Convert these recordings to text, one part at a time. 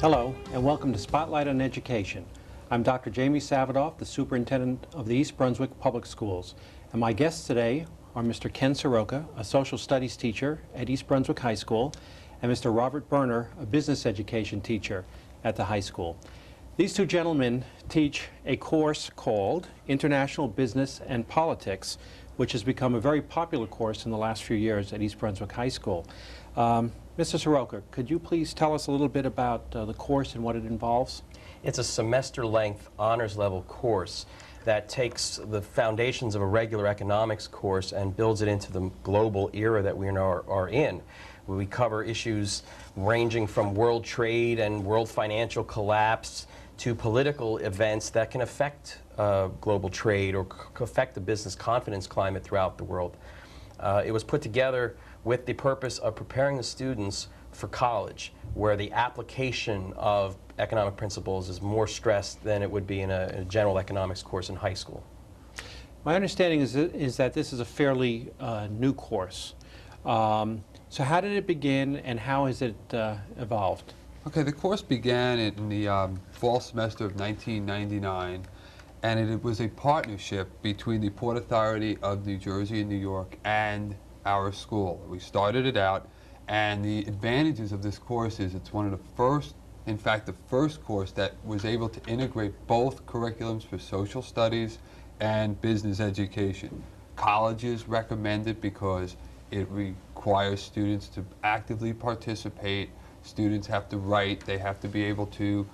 Hello, and welcome to Spotlight on Education. I'm Dr. Jamie Savedoff, the Superintendent of the East Brunswick Public Schools, and my guests today are Mr. Ken Saroka, a social studies teacher at East Brunswick High School, and Mr. Robert Berner, a business education teacher at the high school. These two gentlemen teach a course called International Business and Politics, which has become a very popular course in the last few years at East Brunswick High School. Mr. Saroka, could you please tell us a little bit about the course and what it involves? It's a semester-length honors-level course that takes the foundations of a regular economics course and builds it into the global era that we now are in. We cover issues ranging from world trade and world financial collapse to political events that can affect global trade or affect the business confidence climate throughout the world. It was put together with the purpose of preparing the students for college, where the application of economic principles is more stressed than it would be in a general economics course in high school. My understanding is that this is a fairly new course. So how did it begin and how has it evolved? Okay, the course began in the fall semester of 1999, and it was a partnership between the Port Authority of New Jersey and New York and our school. We started it out, and the advantages of this course is it's one of the first, in fact the first course that was able to integrate both curriculums for social studies and business education. Colleges recommend it because it requires students to actively participate. Students have to write, they have to be able to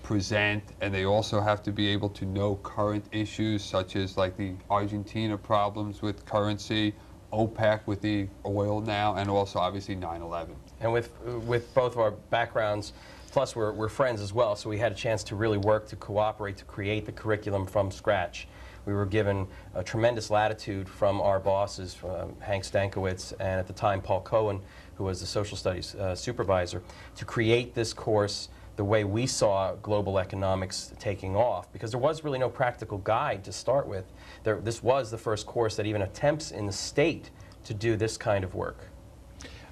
present, and they also have to be able to know current issues such as like the Argentina problems with currency, OPEC with the oil now, and also obviously 9/11. And with both of our backgrounds, plus we're friends as well, so we had a chance to really work to cooperate to create the curriculum from scratch. We were given a tremendous latitude from our bosses, Hank Stankiewicz, and at the time Paul Cohen, who was the social studies supervisor, to create this course the way we saw global economics taking off, because there was really no practical guide to start with. This was the first course that even attempts in the state to do this kind of work.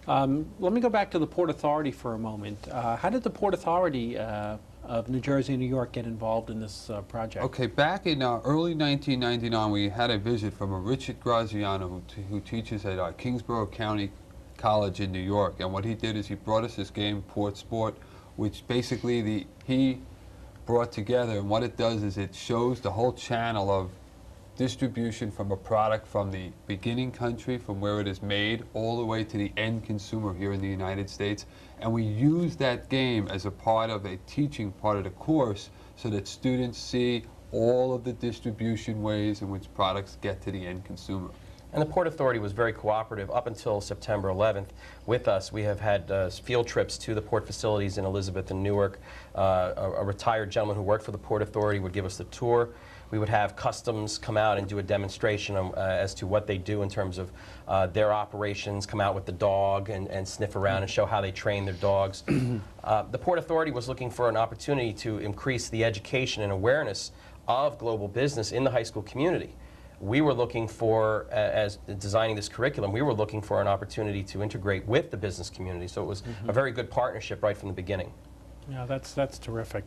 Let me go back to the Port Authority for a moment. How did the Port Authority of New Jersey and New York get involved in this project? Okay, back in early 1999, we had a visit from a Richard Graziano who teaches at Kingsborough County College in New York, and what he did is he brought us this game, Port Sport, which basically he brought together, and what it does is it shows the whole channel of distribution from a product from the beginning country, from where it is made, all the way to the end consumer here in the United States. And we use that game as a part of a teaching part of the course so that students see all of the distribution ways in which products get to the end consumer. And the Port Authority was very cooperative up until September 11th with us. We have had field trips to the port facilities in Elizabeth and Newark. A retired gentleman who worked for the Port Authority would give us the tour. We would have Customs come out and do a demonstration as to what they do in terms of their operations, come out with the dog and sniff around and show how they train their dogs. The Port Authority was looking for an opportunity to increase the education and awareness of global business in the high school community. We were looking for, as designing this curriculum, we were looking for an opportunity to integrate with the business community. So it was a very good partnership right from the beginning. Yeah, that's terrific.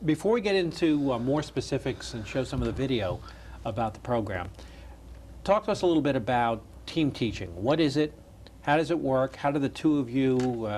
Before we get into more specifics and show some of the video about the program, talk to us a little bit about team teaching. What is it? How does it work? How do the two of you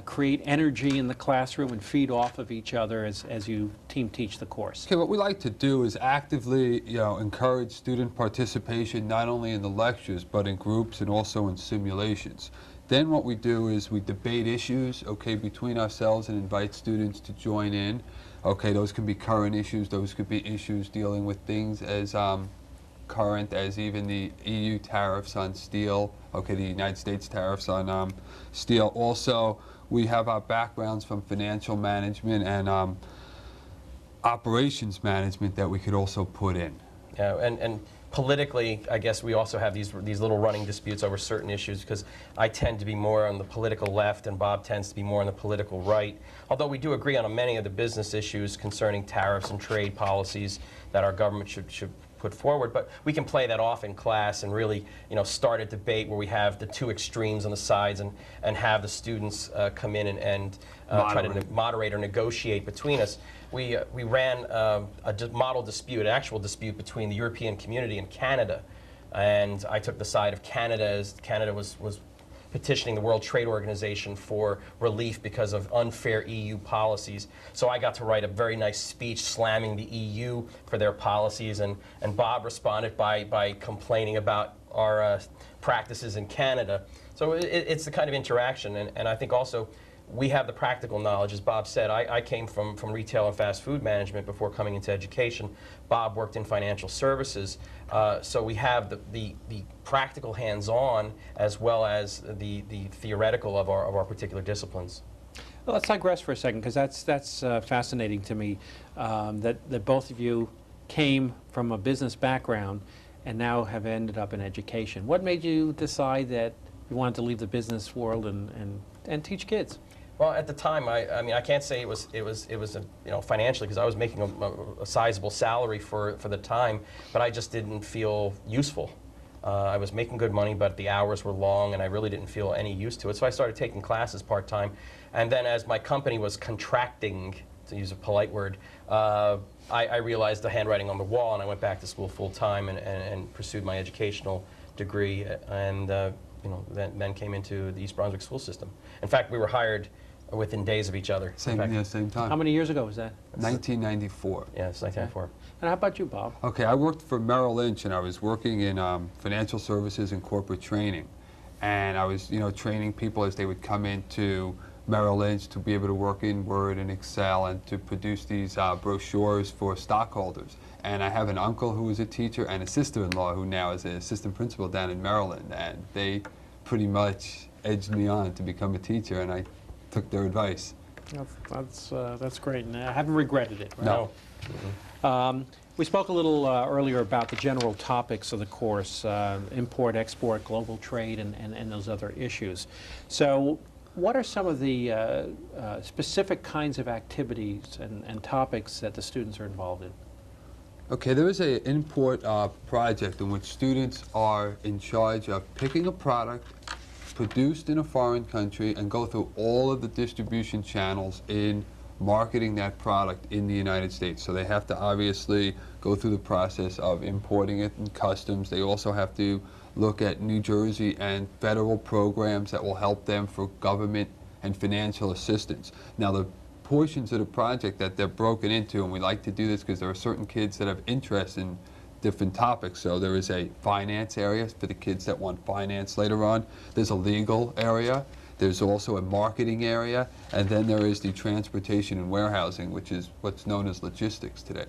create energy in the classroom and feed off of each other as you team teach the course? Okay, what we like to do is actively, encourage student participation not only in the lectures but in groups and also in simulations. Then what we do is we debate issues, okay, between ourselves and invite students to join in. Okay, those can be current issues, those could be issues dealing with things as current as even the EU tariffs on steel, okay, the United States tariffs on steel. Also, we have our backgrounds from financial management and operations management that we could also put in. Yeah, and politically, I guess we also have these little running disputes over certain issues, because I tend to be more on the political left and Bob tends to be more on the political right. Although we do agree on many of the business issues concerning tariffs and trade policies that our government should put forward, but we can play that off in class and really, start a debate where we have the two extremes on the sides and have the students come in and try to moderate or negotiate between us. We ran a model dispute, an actual dispute between the European community and Canada, and I took the side of Canada as Canada was petitioning the World Trade Organization for relief because of unfair EU policies. So I got to write a very nice speech slamming the EU for their policies, and Bob responded by complaining about our practices in Canada. So it's the kind of interaction, and I think also we have the practical knowledge. As Bob said, I came from retail and fast food management before coming into education. Bob worked in financial services. So we have the practical hands-on as well as the theoretical of our particular disciplines. Well, let's digress for a second, because that's fascinating to me, that both of you came from a business background and now have ended up in education. What made you decide that you wanted to leave the business world and teach kids? Well, at the time, I mean, I can't say it was financially, because I was making a sizable salary for the time, but I just didn't feel useful. I was making good money, but the hours were long, and I really didn't feel any use to it. So I started taking classes part-time, and then as my company was contracting, to use a polite word, I realized the handwriting on the wall, and I went back to school full-time and pursued my educational degree, and then came into the East Brunswick school system. In fact, we were hired within days of each other. Same time. How many years ago was that? 1994. Yeah, it's 1994. And how about you, Bob? Okay, I worked for Merrill Lynch, and I was working in financial services and corporate training. And I was, training people as they would come into Merrill Lynch to be able to work in Word and Excel and to produce these brochures for stockholders. And I have an uncle who was a teacher and a sister-in-law who now is an assistant principal down in Maryland. And they pretty much edged me on to become a teacher, and I took their advice. That's great, and I haven't regretted it, right? No. Mm-hmm. We spoke a little earlier about the general topics of the course, import, export, global trade, and those other issues. So what are some of the specific kinds of activities and topics that the students are involved in? Okay, there is an import project in which students are in charge of picking a product produced in a foreign country and go through all of the distribution channels in marketing that product in the United States. So they have to obviously go through the process of importing it in customs. They also have to look at New Jersey and federal programs that will help them for government and financial assistance. Now, the portions of the project that they're broken into, and we like to do this because there are certain kids that have interest in different topics. So there is a finance area for the kids that want finance later on. There's a legal area. There's also a marketing area. And then there is the transportation and warehousing, which is what's known as logistics today.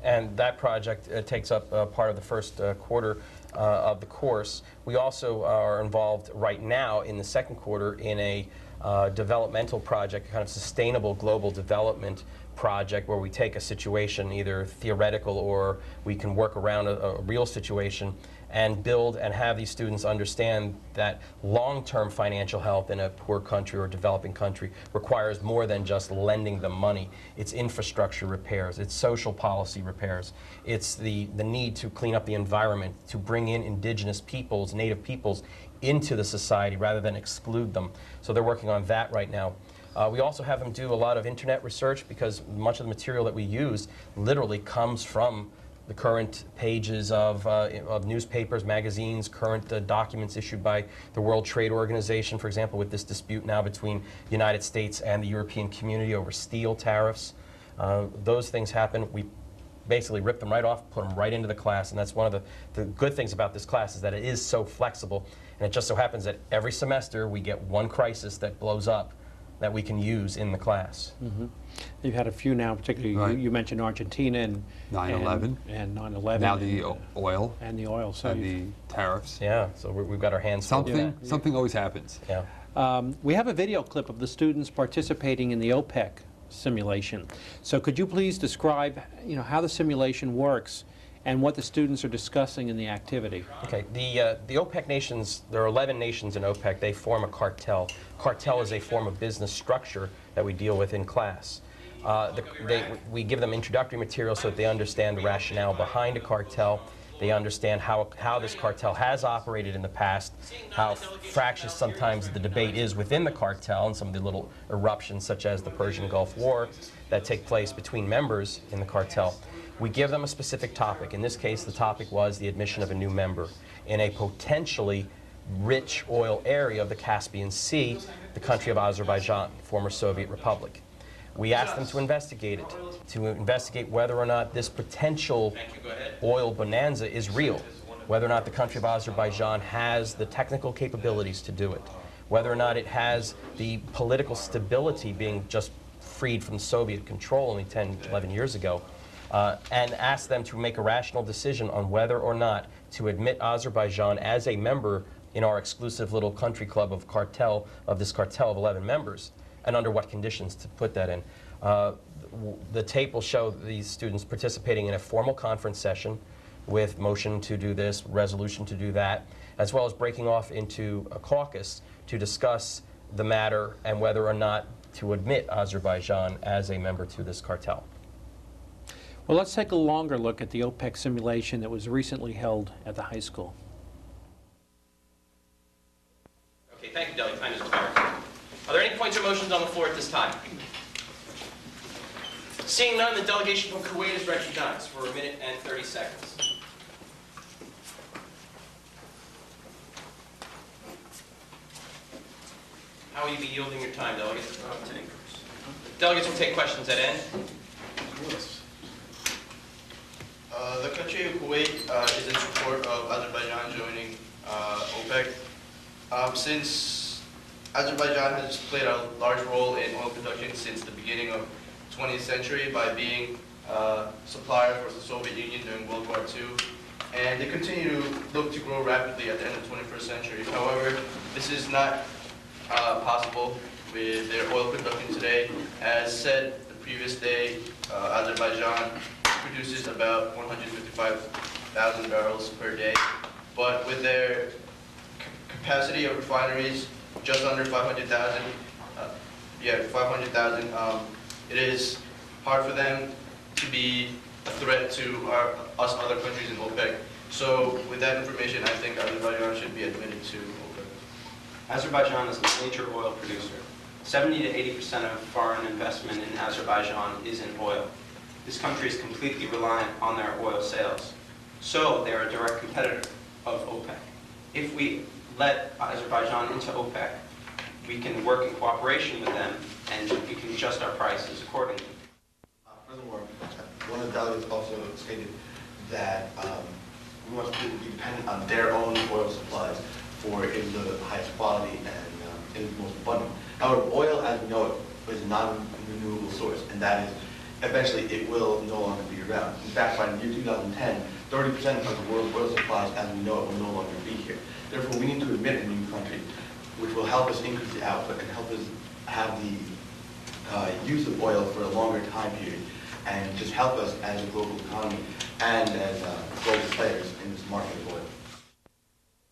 And that project takes up part of the first quarter of the course. We also are involved right now in the second quarter in a developmental project, a kind of sustainable global development project where we take a situation, either theoretical or we can work around a real situation, and build and have these students understand that long-term financial health in a poor country or developing country requires more than just lending them money. It's infrastructure repairs, it's social policy repairs, it's the need to clean up the environment, to bring in indigenous peoples, native peoples into the society rather than exclude them. So they're working on that right now. We also have them do a lot of internet research because much of the material that we use literally comes from the current pages of newspapers, magazines, current documents issued by the World Trade Organization, for example, with this dispute now between the United States and the European community over steel tariffs. Those things happen. We basically rip them right off, put them right into the class, and that's one of the good things about this class is that it is so flexible, and it just so happens that every semester we get one crisis that blows up that we can use in the class. Mm-hmm. You've had a few now, particularly right. you mentioned Argentina and 9/11. And 9/11. Now the oil. And the oil. So and the tariffs. Yeah, so we've got our hands full. Something always happens. Yeah. We have a video clip of the students participating in the OPEC simulation. So could you please describe, how the simulation works and what the students are discussing in the activity? Okay, the OPEC nations, there are 11 nations in OPEC. They form a cartel. Cartel is a form of business structure that we deal with in class. We give them introductory material so that they understand the rationale behind a cartel. They understand how this cartel has operated in the past, how fractious sometimes the debate is within the cartel, and some of the little eruptions such as the Persian Gulf War that take place between members in the cartel. We give them a specific topic. In this case, the topic was the admission of a new member in a potentially rich oil area of the Caspian Sea, the country of Azerbaijan, former Soviet Republic. We asked them to investigate it, to investigate whether or not this potential oil bonanza is real, whether or not the country of Azerbaijan has the technical capabilities to do it, whether or not it has the political stability, being just freed from Soviet control only 10, 11 years ago, and asked them to make a rational decision on whether or not to admit Azerbaijan as a member in our exclusive little country club of this cartel of 11 members, and under what conditions to put that in. The tape will show these students participating in a formal conference session with motion to do this, resolution to do that, as well as breaking off into a caucus to discuss the matter and whether or not to admit Azerbaijan as a member to this cartel. Well, let's take a longer look at the OPEC simulation that was recently held at the high school. Okay, thank you, Deli. Time is expired. Are there any points or motions on the floor at this time? Seeing none, the delegation from Kuwait is recognized for 1 minute and 30 seconds. How will you be yielding your time, delegates? Delegates will take questions at end. The country of Kuwait is in support of Azerbaijan joining OPEC. Since Azerbaijan has played a large role in oil production since the beginning of the 20th century by being a supplier for the Soviet Union during World War II, and they continue to look to grow rapidly at the end of the 21st century. However, this is not possible with their oil production today. As said the previous day, Azerbaijan produces about 155,000 barrels per day, but with their capacity of refineries just under 500,000, it is hard for them to be a threat to us other countries in OPEC. So with that information, I think Azerbaijan should be admitted to OPEC. Azerbaijan is a major oil producer. 70 to 80% of foreign investment in Azerbaijan is in oil. This country is completely reliant on their oil sales. So they are a direct competitor of OPEC. If we let Azerbaijan into OPEC, we can work in cooperation with them and we can adjust our prices accordingly. Furthermore, one of the delegates also stated that we must be dependent on their own oil supplies for it is the highest quality and it is most abundant. However, oil as we know it is a non-renewable source, and that is eventually it will no longer be around. In fact, by the year 2010, 30% of the world's oil supplies as we know it will no longer be here. Therefore, we need to admit a new country, which will help us increase the output and help us have the use of oil for a longer time period, and just help us as a global economy and as global players in this market of oil.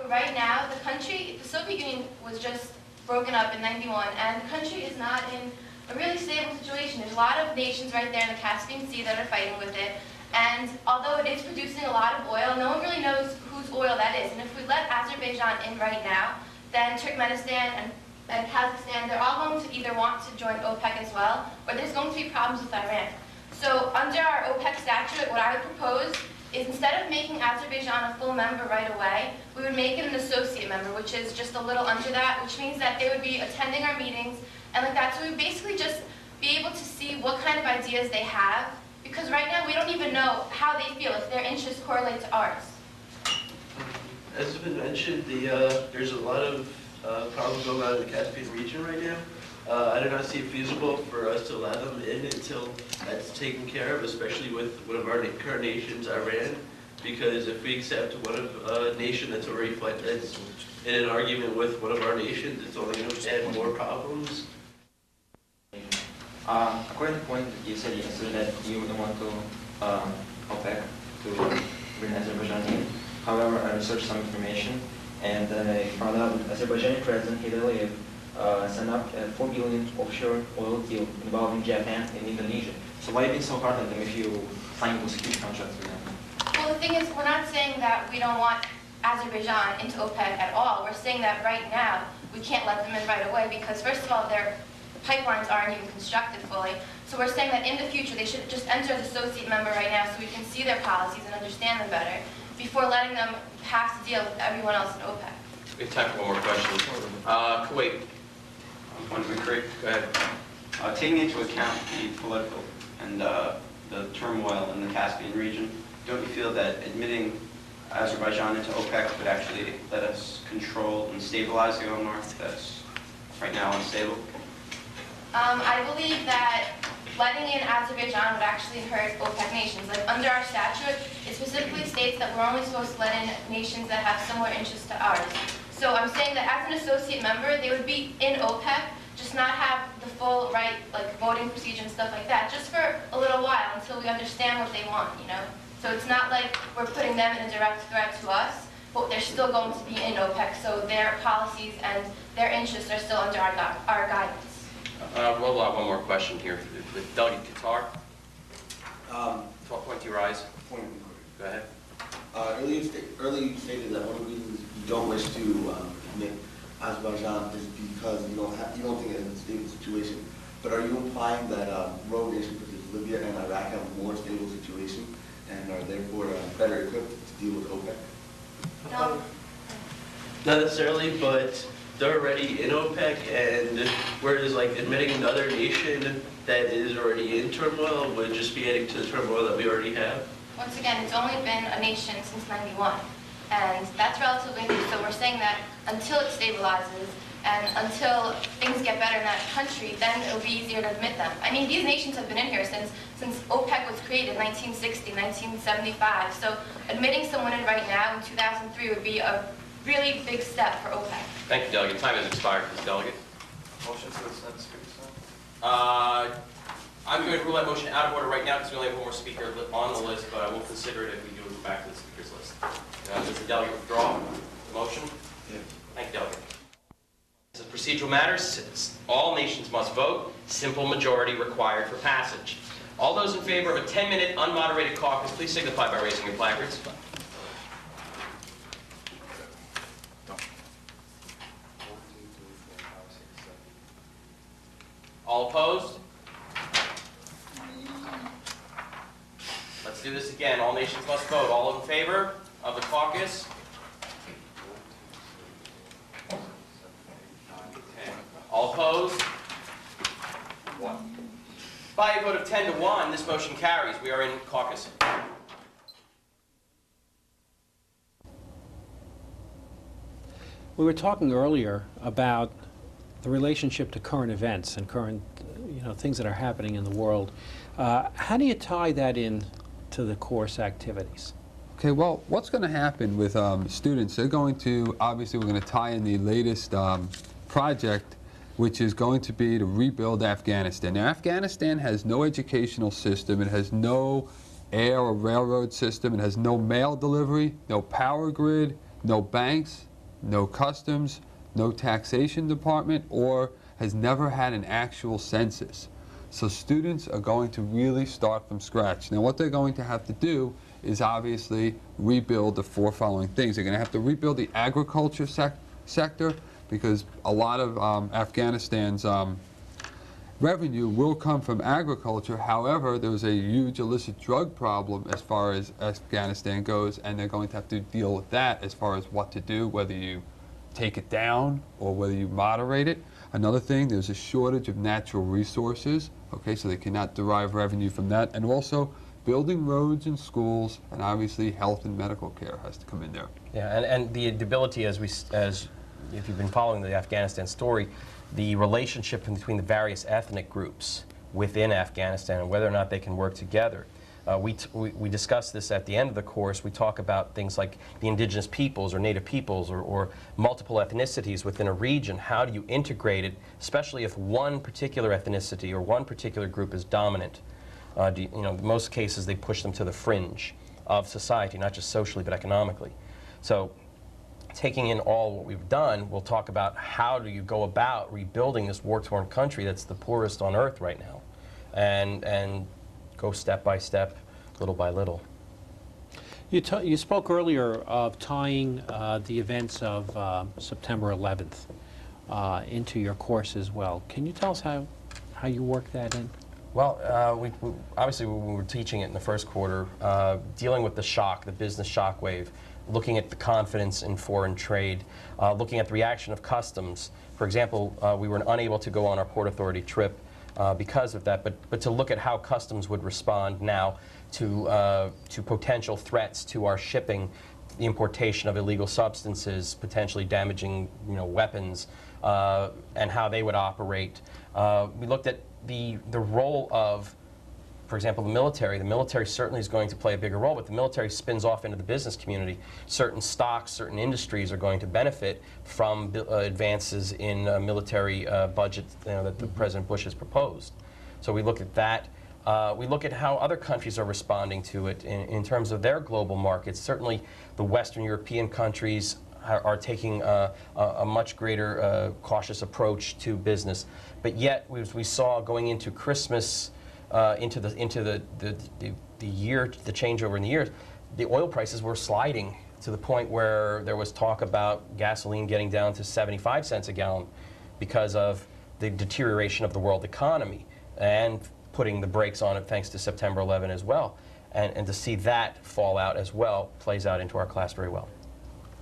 Right now, the Soviet Union was just broken up in '91, and the country is not in a really stable situation. There's a lot of nations right there in the Caspian Sea that are fighting with it, and although it is producing a lot of oil, no one really knows whose oil that is. And if we let Azerbaijan in right now, then Turkmenistan and Kazakhstan, they're all going to either want to join OPEC as well, or there's going to be problems with Iran. So under our OPEC statute, what I would propose is instead of making Azerbaijan a full member right away, we would make it an associate member, which is just a little under that, which means that they would be attending our meetings and like that. So we would basically just be able to see what kind of ideas they have, because right now we don't even know how they feel, if their interests correlate to ours. As has been mentioned, there's a lot of problems going on in the Caspian region right now. I do not see it feasible for us to allow them in until that's taken care of, especially with one of our current nations, Iran, because if we accept one of a nation that's already that's in an argument with one of our nations, it's only going to add more problems. According to the point that you said yesterday that you don't want to OPEC to bring Azerbaijan in. However, I researched some information and I found out that Azerbaijani President Aliyev signed up a $4 billion offshore oil deal involving Japan and Indonesia. So why being so hard on them if you sign those huge contracts with them? Well, the thing is, we're not saying that we don't want Azerbaijan into OPEC at all. We're saying that right now we can't let them in right away because, first of all, their pipelines aren't even constructed fully. So we're saying that in the future they should just enter as associate member right now so we can see their policies and understand them better before letting them have to deal with everyone else in OPEC. We have time for one more question. Kuwait. Go ahead. Taking into account the political and the turmoil in the Caspian region, don't you feel that admitting Azerbaijan into OPEC would actually let us control and stabilize the oil market that's right now unstable? I believe that letting in Azerbaijan would actually hurt OPEC nations. Like under our statute, it specifically states that we're only supposed to let in nations that have similar interests to ours. So I'm saying that as an associate member, they would be in OPEC, just not have the full right, like voting procedure and stuff like that, just for a little while until we understand what they want, you know? So it's not like we're putting them in a direct threat to us, but they're still going to be in OPEC, so their policies and their interests are still under our guidance. We'll have one more question here with Delegate Qatar. Point to your eyes. Go ahead. Earlier you stated that one of the reasons you don't wish to admit Azerbaijan is because you don't think it's a stable situation. But are you implying that rogue nations such as Libya and Iraq have a more stable situation and are therefore better equipped to deal with OPEC? No. Not necessarily, but they're already in OPEC, and whereas like admitting another nation that is already in turmoil would just be adding to the turmoil that we already have. Once again, it's only been a nation since '91, and that's relatively new. So we're saying that until it stabilizes and until things get better in that country, then it'll be easier to admit them. I mean, these nations have been in here since OPEC was created in 1960, 1975. So admitting someone in right now in 2003 would be a really big step for OPEC. Thank you, Delegate. Time has expired for this delegate. Motion to extend speaker time. I'm going to rule that motion out of order right now because we only have one more speaker on the list, but I will consider it if we do go back to the speakers list. Does the delegate withdraw the motion? Yes. Thank you, delegate. As a procedural matter, since all nations must vote, simple majority required for passage. All those in favor of a 10-minute unmoderated caucus, please signify by raising your placards. All opposed? Let's do this again. All nations must vote. All in favor of the caucus? Okay. All opposed? 1. By a vote of 10 to 1, this motion carries. We are in caucus. We were talking earlier about the relationship to current events and current, things that are happening in the world. How do you tie that in to the course activities? Okay, well, what's going to happen with students? They're going to, obviously, we're going to tie in the latest project, which is going to be to rebuild Afghanistan. Now, Afghanistan has no educational system. It has no air or railroad system. It has no mail delivery, no power grid, no banks, no customs, no taxation department, or has never had an actual census. So students are going to really start from scratch. Now what they're going to have to do is obviously rebuild the 4 following things. They're going to have to rebuild the agriculture sector because a lot of Afghanistan's revenue will come from agriculture. However, there's a huge illicit drug problem as far as Afghanistan goes, and they're going to have to deal with that as far as what to do, whether you take it down or whether you moderate it. Another thing, there's a shortage of natural resources, okay, so they cannot derive revenue from that. And also, building roads and schools, and obviously health and medical care has to come in there. Yeah, and the ability, as if you've been following the Afghanistan story, the relationship between the various ethnic groups within Afghanistan and whether or not they can work together. We discuss this at the end of the course. We talk about things like the indigenous peoples or native peoples or multiple ethnicities within a region. How do you integrate it, especially if one particular ethnicity or one particular group is dominant? In most cases, they push them to the fringe of society, not just socially but economically. So taking in all what we've done, we'll talk about how do you go about rebuilding this war-torn country that's the poorest on earth right now, and go step by step, little by little. You spoke earlier of tying the events of September 11th into your course as well. Can you tell us how you work that in? Well, obviously when we were teaching it in the first quarter, dealing with the shock, the business shock wave, looking at the confidence in foreign trade, looking at the reaction of customs. For example, we were unable to go on our Port Authority trip because of that, but to look at how customs would respond now to potential threats to our shipping, the importation of illegal substances, potentially damaging weapons, and how they would operate. We looked at the role of, for example, the military. The military certainly is going to play a bigger role, but the military spins off into the business community. Certain stocks, certain industries are going to benefit from advances in military budget that the President Bush has proposed. So we look at that. We look at how other countries are responding to it in terms of their global markets. Certainly the Western European countries are taking a much greater cautious approach to business. But yet, we saw going into Christmas, into the year, the changeover in the years, the oil prices were sliding to the point where there was talk about gasoline getting down to 75 cents a gallon because of the deterioration of the world economy, and putting the brakes on it thanks to September 11 as well. And to see that fall out as well plays out into our class very well.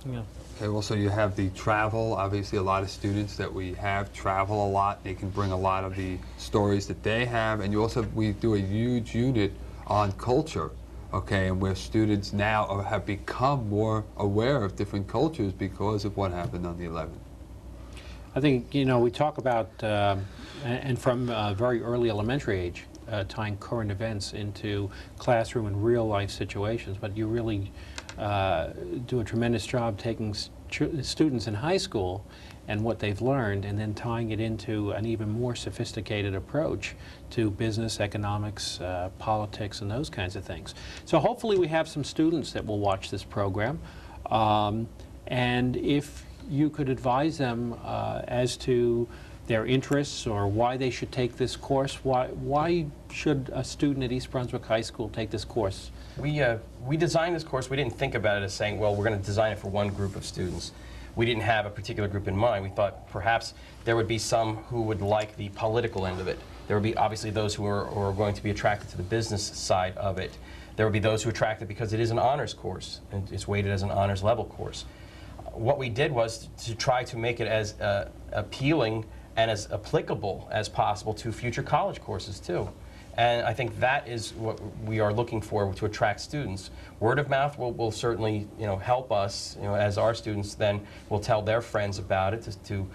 Yeah. Okay, well, so you have the travel. Obviously, a lot of students that we have travel a lot. They can bring a lot of the stories that they have. And we do a huge unit on culture, okay, and where students now have become more aware of different cultures because of what happened on the 11th. I think, we talk about, and from a very early elementary age, tying current events into classroom and real life situations, but you really do a tremendous job taking students in high school and what they've learned and then tying it into an even more sophisticated approach to business, economics, politics, and those kinds of things. So hopefully we have some students that will watch this program, and if you could advise them as to their interests or why they should take this course, why should a student at East Brunswick High School take this course? We designed this course. We didn't think about it as saying, well, we're going to design it for one group of students. We didn't have a particular group in mind. We thought perhaps there would be some who would like the political end of it. There would be obviously those who are going to be attracted to the business side of it. There would be those who are attracted because it is an honors course, and it's weighted as an honors level course. What we did was to try to make it as appealing and as applicable as possible to future college courses too. And I think that is what we are looking for to attract students. Word of mouth will certainly help us, as our students then will tell their friends about it to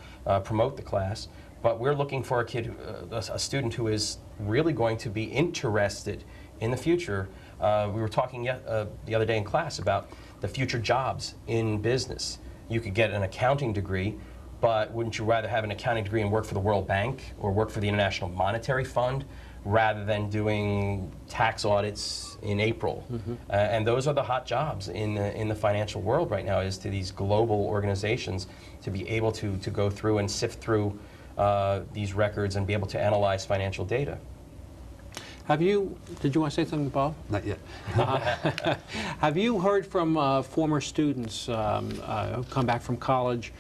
promote the class. But we're looking for a student who is really going to be interested in the future. We were talking the other day in class about the future jobs in business. You could get an accounting degree, but wouldn't you rather have an accounting degree and work for the World Bank or work for the International Monetary Fund rather than doing tax audits in April? Mm-hmm. And those are the hot jobs in the financial world right now, is to these global organizations to be able to go through and sift through these records and be able to analyze financial data. Did you want to say something, Bob? Not yet. Have you heard from former students who've come back from college,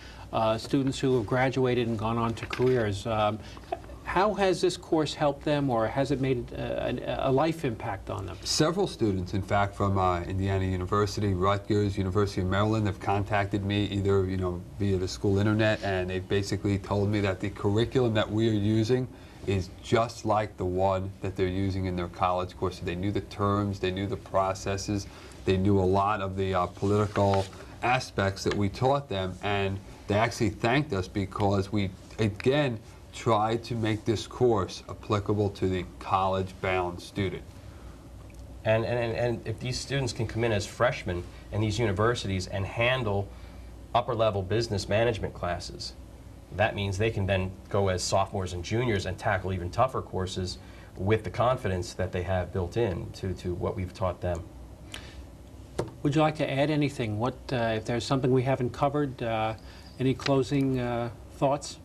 students who have graduated and gone on to careers? How has this course helped them, or has it made a life impact on them? Several students, in fact, from Indiana University, Rutgers, University of Maryland, have contacted me either via the school internet, and they've basically told me that the curriculum that we are using is just like the one that they're using in their college course. They knew the terms, they knew the processes, they knew a lot of the political aspects that we taught them, and they actually thanked us because we, again, tried to make this course applicable to the college-bound student. And if these students can come in as freshmen in these universities and handle upper-level business management classes, that means they can then go as sophomores and juniors and tackle even tougher courses with the confidence that they have built in to what we've taught them. Would you like to add anything? If there's something we haven't covered, any closing thoughts?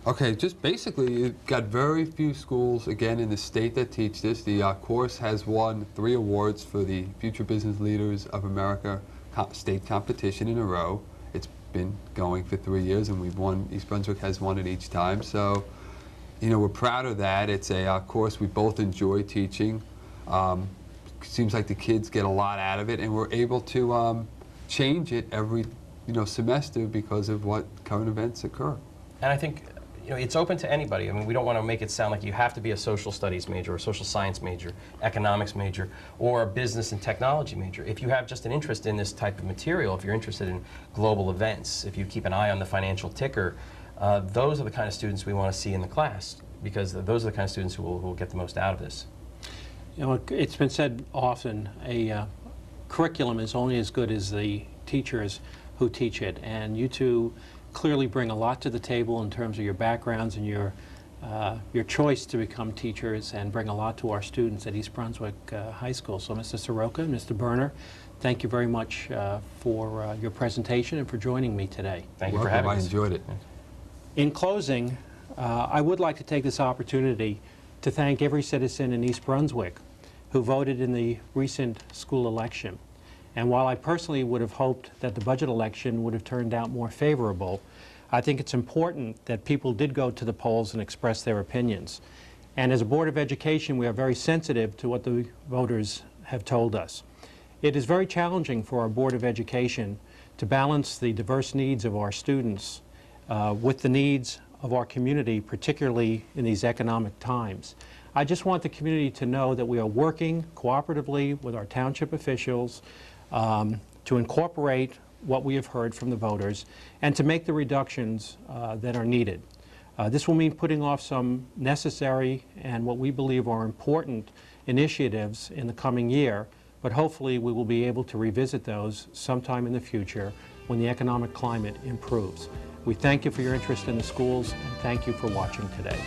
Okay, just basically, you've got very few schools, again, in the state that teach this. The course has won 3 awards for the Future Business Leaders of America state competition in a row. It's been going for 3 years, and we've won, East Brunswick has won it each time. So, you know, we're proud of that. It's a course we both enjoy teaching. Seems like the kids get a lot out of it, and we're able to change it every, semester because of what current events occur. And I think, it's open to anybody. I mean, we don't want to make it sound like you have to be a social studies major, or a social science major, economics major, or a business and technology major. If you have just an interest in this type of material, if you're interested in global events, if you keep an eye on the financial ticker, those are the kind of students we want to see in the class, because those are the kind of students who will get the most out of this. It's been said often, a curriculum is only as good as the teachers who teach it, and you two clearly bring a lot to the table in terms of your backgrounds and your choice to become teachers, and bring a lot to our students at East Brunswick High School. So Mr. Saroka and Mr. Berner, thank you very much for your presentation and for joining me today. Thank you for having us. I enjoyed it. In closing, I would like to take this opportunity to thank every citizen in East Brunswick who voted in the recent school election. And while I personally would have hoped that the budget election would have turned out more favorable, I think it's important that people did go to the polls and express their opinions. And as a Board of Education, we are very sensitive to what the voters have told us. It is very challenging for our Board of Education to balance the diverse needs of our students with the needs of our community, particularly in these economic times. I just want the community to know that we are working cooperatively with our township officials to incorporate what we have heard from the voters and to make the reductions that are needed. This will mean putting off some necessary and what we believe are important initiatives in the coming year, but hopefully we will be able to revisit those sometime in the future when the economic climate improves. We thank you for your interest in the schools, and thank you for watching today.